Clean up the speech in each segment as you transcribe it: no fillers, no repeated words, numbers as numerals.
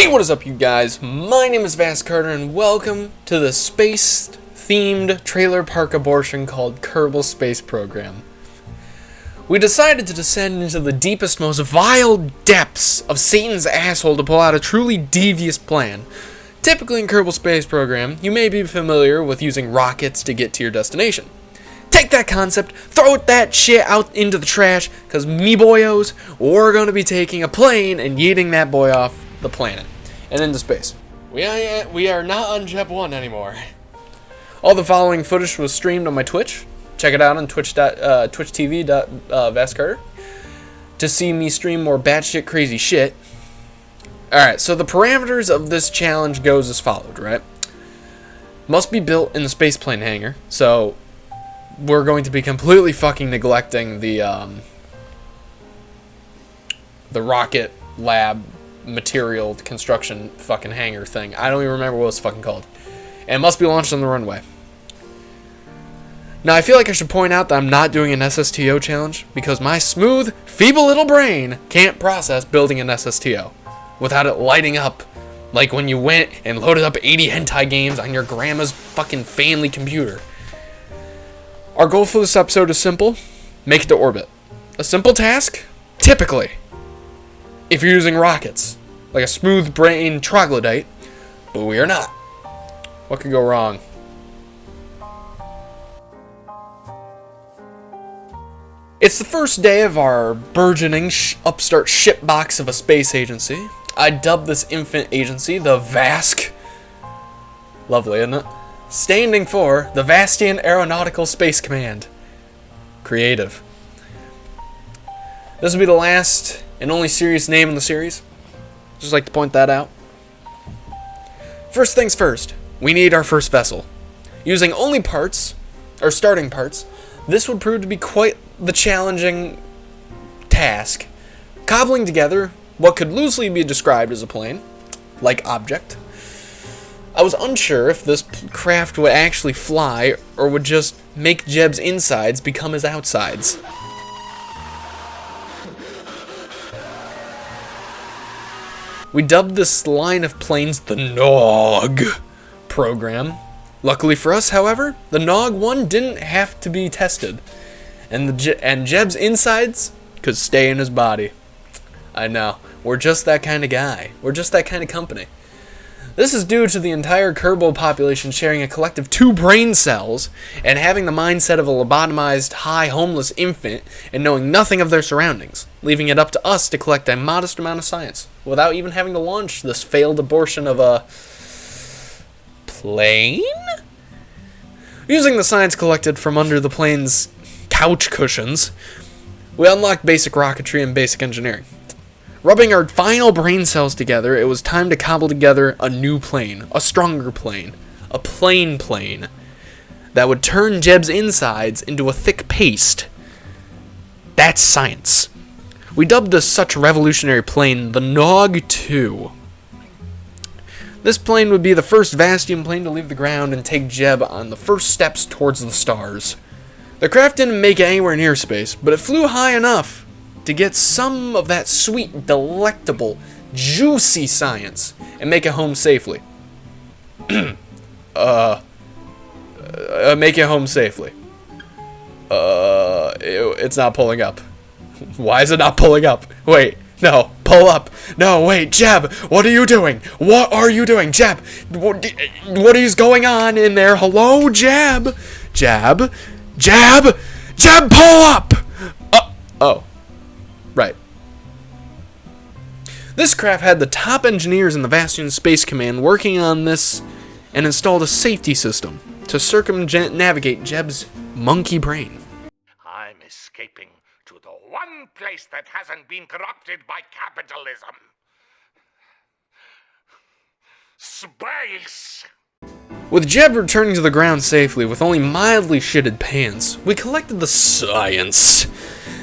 Hey, what is up, you guys? My name is Vass Carter, and welcome to the space-themed trailer park abortion called Kerbal Space Program. We decided to descend into the deepest, most vile depths of Satan's asshole to pull out a truly devious plan. Typically in Kerbal Space Program, you may be familiar with using rockets to get to your destination. Take that concept, throw that shit out into the trash, because me boyos, we're going to be taking a plane and yeeting that boy off the planet and into space. We are not on Jeb 1 anymore. All the following footage was streamed on my Twitch. Check it out on twitch.tv.vasscarter to see me stream more batshit crazy shit. Alright, so the parameters of this challenge goes as followed, right? Must be built in the spaceplane hangar, so we're going to be completely fucking neglecting the rocket lab material construction fucking hangar thing. I don't even remember what it's fucking called. And it must be launched on the runway. Now, I feel like I should point out that I'm not doing an SSTO challenge because my smooth, feeble little brain can't process building an SSTO without it lighting up like when you went and loaded up 80 hentai games on your grandma's fucking family computer. Our goal for this episode is simple: make it to orbit. A simple task, typically, if you're using rockets, like a smooth brain troglodyte, but we are not. What could go wrong? It's the first day of our burgeoning upstart shitbox of a space agency. I dubbed this infant agency the VASC. Lovely, isn't it? Standing for the Vastian Aeronautical Space Command. Creative. This will be the last and only serious name in the series. Just like to point that out. First things first, we need our first vessel. Using only parts, or starting parts, this would prove to be quite the challenging task. Cobbling together what could loosely be described as a plane-like object. I was unsure if this craft would actually fly or would just make Jeb's insides become his outsides. We dubbed this line of planes the Nog program. Luckily for us, however, the Nog 1 didn't have to be tested, and Jeb's insides could stay in his body. I know, we're just that kind of guy. We're just that kind of company. This is due to the entire Kerbal population sharing a collective 2 brain cells and having the mindset of a lobotomized, high, homeless infant and knowing nothing of their surroundings, leaving it up to us to collect a modest amount of science without even having to launch this failed abortion of a plane? Using the science collected from under the plane's couch cushions, we unlocked basic rocketry and basic engineering. Rubbing our final brain cells together, it was time to cobble together a new plane, a stronger plane, a plane that would turn Jeb's insides into a thick paste. That's science. We dubbed this such revolutionary plane the Nog 2. This plane would be the first Vastian plane to leave the ground and take Jeb on the first steps towards the stars. The craft didn't make it anywhere near space, but it flew high enough to get some of that sweet, delectable, juicy science and make it home safely. Make it home safely. It's not pulling up. Why is it not pulling up? Wait, no, pull up. No, wait, Jeb, what are you doing? What are you doing, Jeb? What is going on in there? Hello, Jeb? Jeb, pull up! Oh. Right. This craft had the top engineers in the Vastian Space Command working on this and installed a safety system to circumnavigate Jeb's monkey brain. I'm escaping to the one place that hasn't been corrupted by capitalism. Space! With Jeb returning to the ground safely with only mildly shitted pants, we collected the science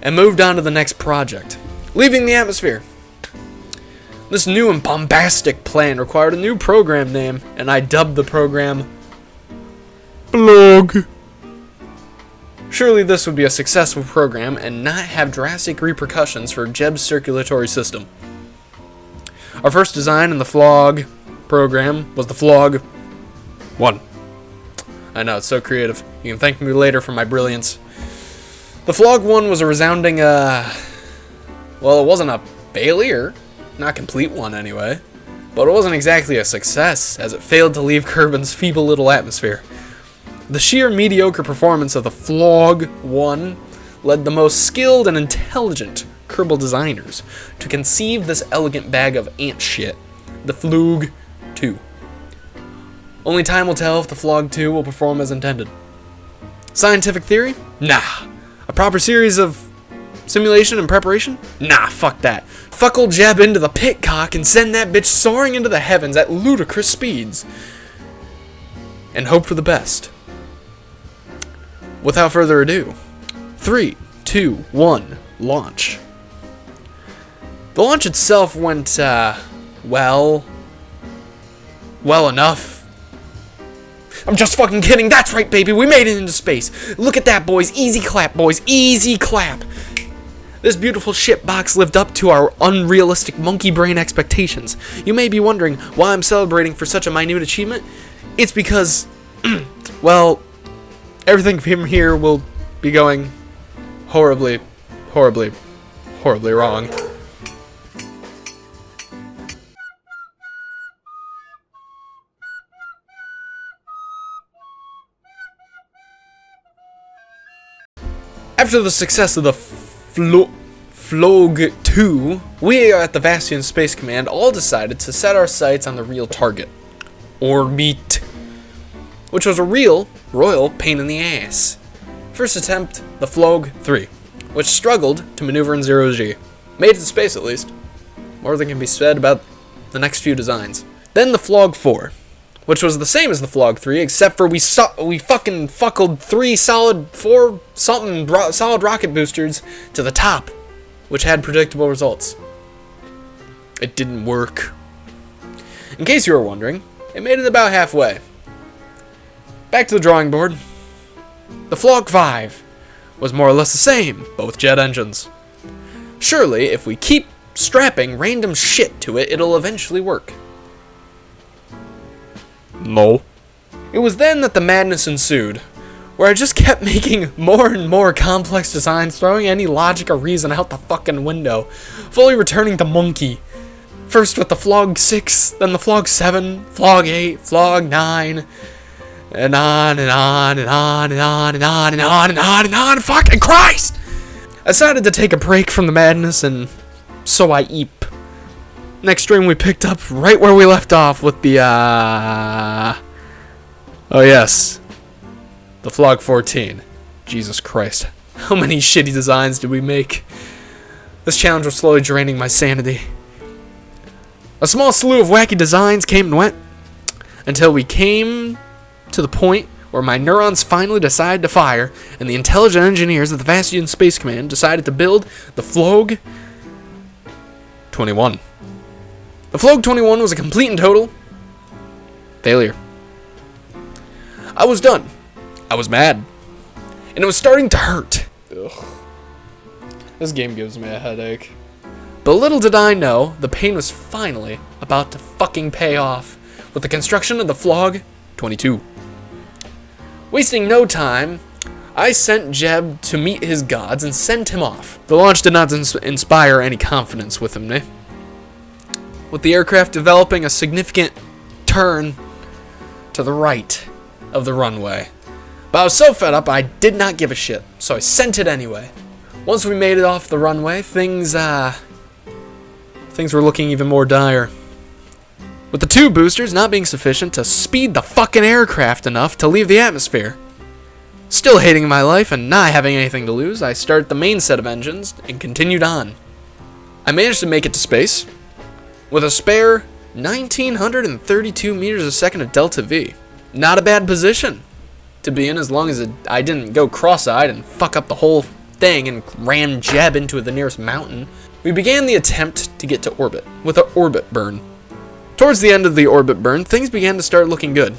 and moved on to the next project, leaving the atmosphere. This new and bombastic plan required a new program name, and I dubbed the program Blog. Surely this would be a successful program and not have drastic repercussions for Jeb's circulatory system. Our first design in the Flog program was the Flog 1. I know, it's so creative. You can thank me later for my brilliance. The Flog 1 was a resounding, well, it wasn't a failure. Not a complete one, anyway. But it wasn't exactly a success, as it failed to leave Kerbin's feeble little atmosphere. The sheer mediocre performance of the Flog 1 led the most skilled and intelligent Kerbal designers to conceive this elegant bag of ant shit, the Flug 2. Only time will tell if the Flog 2 will perform as intended. Scientific theory? Nah. A proper series of simulation and preparation? Nah, fuck that. Fuck old Jeb into the pit cock and send that bitch soaring into the heavens at ludicrous speeds. And hope for the best. Without further ado, 3, 2, 1, launch. The launch itself went, well enough. I'm just fucking kidding. That's right, baby. We made it into space. Look at that, boys. Easy clap, boys. Easy clap. This beautiful shit box lived up to our unrealistic monkey brain expectations. You may be wondering why I'm celebrating for such a minute achievement. It's because, well, everything from here will be going horribly wrong. After the success of the Flog 2, we at the Vastian Space Command all decided to set our sights on the real target, Orbit, which was a real royal pain in the ass. First attempt, the Flog 3, which struggled to maneuver in 0G. Made it to space at least. More than can be said about the next few designs. Then the Flog 4, which was the same as the Flog 3, except for we fucking fuckled 3 solid rocket boosters to the top, which had predictable results. It didn't work. In case you were wondering, it made it about halfway. Back to the drawing board. The Flog 5 was more or less the same, both jet engines. Surely, if we keep strapping random shit to it, it'll eventually work. No. It was then that the madness ensued, where I just kept making more and more complex designs, throwing any logic or reason out the fucking window, fully returning to monkey. First with the Flog 6, then the Flog 7, Flog 8, Flog 9, and on and on and on and on and on and on and on and on, fucking Christ! I decided to take a break from the madness, and so I eep. Next stream we picked up right where we left off with the, oh yes, the Flog 14. Jesus Christ. How many shitty designs did we make? This challenge was slowly draining my sanity. A small slew of wacky designs came and went, until we came to the point where my neurons finally decided to fire, and the intelligent engineers of the Vastian Space Command decided to build the Flog 21. The Flog 21 was a complete and total failure. I was done. I was mad. And it was starting to hurt. Ugh. This game gives me a headache. But little did I know, the pain was finally about to fucking pay off with the construction of the Flog 22. Wasting no time, I sent Jeb to meet his gods and sent him off. The launch did not inspire any confidence with him, with the aircraft developing a significant turn to the right of the runway. But I was so fed up I did not give a shit, so I sent it anyway. Once we made it off the runway, things were looking even more dire. With the 2 boosters not being sufficient to speed the fucking aircraft enough to leave the atmosphere. Still hating my life and not having anything to lose, I started the main set of engines and continued on. I managed to make it to space with a spare 1932 meters a second of delta V. Not a bad position to be in, as long as I didn't go cross-eyed and fuck up the whole thing and ram Jeb into the nearest mountain. We began the attempt to get to orbit with an orbit burn. Towards the end of the orbit burn, things began to start looking good,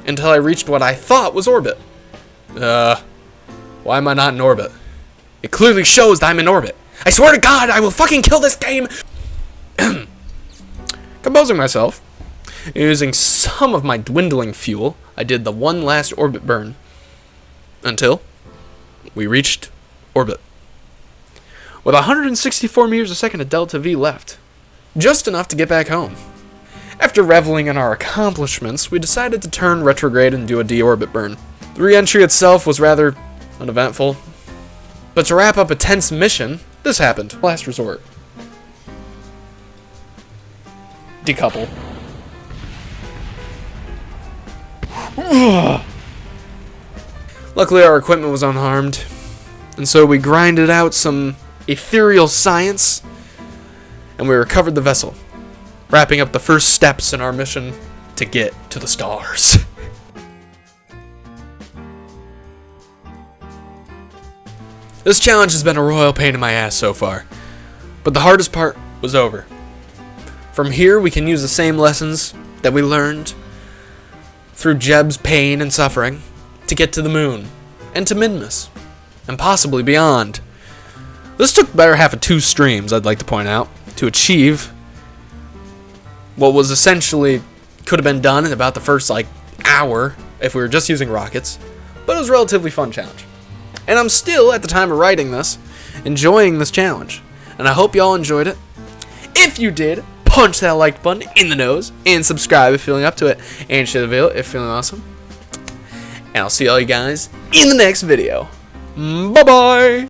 until I reached what I thought was orbit. Why am I not in orbit? It clearly shows that I'm in orbit. I swear to God, I will fucking kill this game! Composing myself, using some of my dwindling fuel, I did the one last orbit burn until we reached orbit. With 164 meters a second of delta V left, just enough to get back home. After reveling in our accomplishments, we decided to turn retrograde and do a deorbit burn. The re-entry itself was rather uneventful, but to wrap up a tense mission, this happened. Last resort. Decouple. Luckily our equipment was unharmed, and so we grinded out some ethereal science, and we recovered the vessel, wrapping up the first steps in our mission to get to the stars. This challenge has been a royal pain in my ass so far, but the hardest part was over. From here we can use the same lessons that we learned through Jeb's pain and suffering to get to the moon, and to Minmus, and possibly beyond. This took the better half of 2 streams, I'd like to point out, to achieve what was essentially could have been done in about the first hour if we were just using rockets, but it was a relatively fun challenge. And I'm still, at the time of writing this, enjoying this challenge, and I hope y'all enjoyed it. If you did, punch that like button in the nose, and subscribe if feeling up to it, and share the video if feeling awesome. And I'll see all you guys in the next video. Bye-bye!